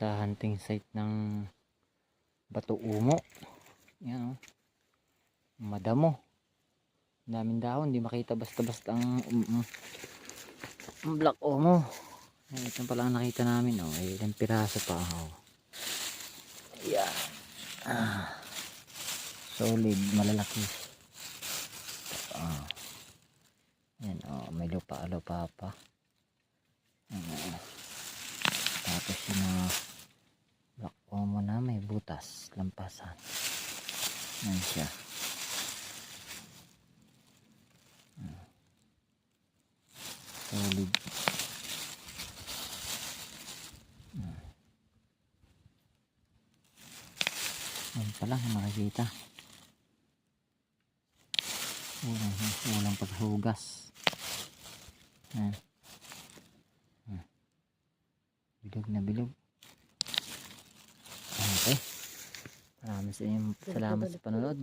sa hunting site ng Bato Umo. Yan, oh. Madamo. Daming dahon, hindi makita basta-basta ang black umo. Ito pala ang nakita namin, oh. Ilang piraso pa, oh. Yan. Solid, malalaki. Yan, oh, may lupa pa. Tapos yung mga black umo na may butas, lampasan. Yan siya. Solid. Yan pala makikita. Walang paghugas. Yan. Bilog na bilog. Okay. Maraming salamat sa panonood.